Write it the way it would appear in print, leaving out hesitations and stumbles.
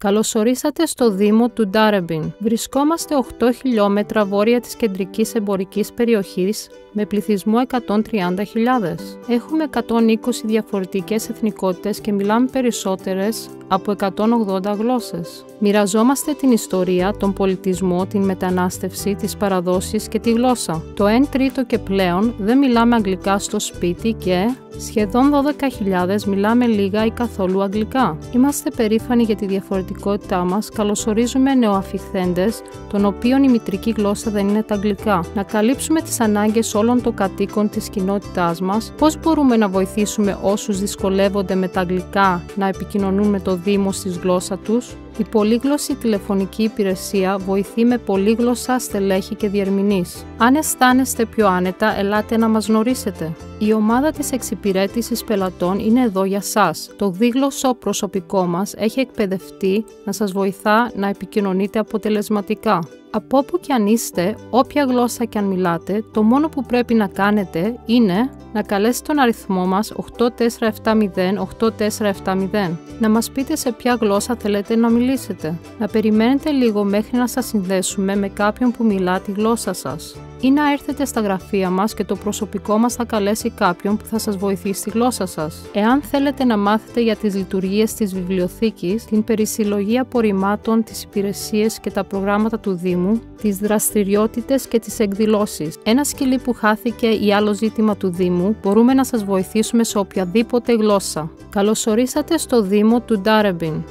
Καλωσορίσατε στο Δήμο του Ντάρεμπιν. Βρισκόμαστε 8 χιλιόμετρα βόρεια της κεντρικής εμπορικής περιοχής με πληθυσμό 130.000. Έχουμε 120 διαφορετικές εθνικότητες και μιλάμε περισσότερες από 180 γλώσσες. Μοιραζόμαστε την ιστορία, τον πολιτισμό, την μετανάστευση, τις παραδόσεις και τη γλώσσα. Το 1/3 και πλέον δεν μιλάμε αγγλικά στο σπίτι και σχεδόν 12.000 μιλάμε λίγα ή καθόλου αγγλικά. Είμαστε περήφανοι για τη διαφορετικότητά μας, καλωσορίζουμε νεοαφιχθέντες, των οποίων η μητρική γλώσσα δεν είναι τα αγγλικά. Να καλύψουμε τις ανάγκες όλων των κατοίκων της κοινότητάς μας, πώς μπορούμε να βοηθήσουμε όσους δυσκολεύονται με τα αγγλικά να επικοινωνούν με το Δήμο στη γλώσσα τους. Η πολύγλωση τηλεφωνική υπηρεσία βοηθεί με πολύγλωσσα στελέχη και διερμηνείς. Αν αισθάνεστε πιο άνετα, ελάτε να μας γνωρίσετε. Η ομάδα της εξυπηρέτησης πελατών είναι εδώ για σας. Το δίγλωσσο προσωπικό μας έχει εκπαιδευτεί να σας βοηθά να επικοινωνείτε αποτελεσματικά. Από όπου κι αν είστε, όποια γλώσσα κι αν μιλάτε, το μόνο που πρέπει να κάνετε είναι να καλέσετε τον αριθμό μας 8470-8470. Να μας πείτε σε ποια γλώσσα θέλετε να μιλήσετε. Να περιμένετε λίγο μέχρι να σας συνδέσουμε με κάποιον που μιλά τη γλώσσα σας. Ή να έρθετε στα γραφεία μας και το προσωπικό μας θα καλέσει κάποιον που θα σας βοηθήσει στη γλώσσα σας. Εάν θέλετε να μάθετε για τις λειτουργίες της βιβλιοθήκης, την περισυλλογή απορριμμάτων, τις υπηρεσίες και τα προγράμματα του Δήμου, τις δραστηριότητες και τις εκδηλώσεις, ένα σκυλί που χάθηκε ή άλλο ζήτημα του Δήμου, μπορούμε να σας βοηθήσουμε σε οποιαδήποτε γλώσσα. Καλωσορίσατε στο Δήμο του Ντάρεμπιν.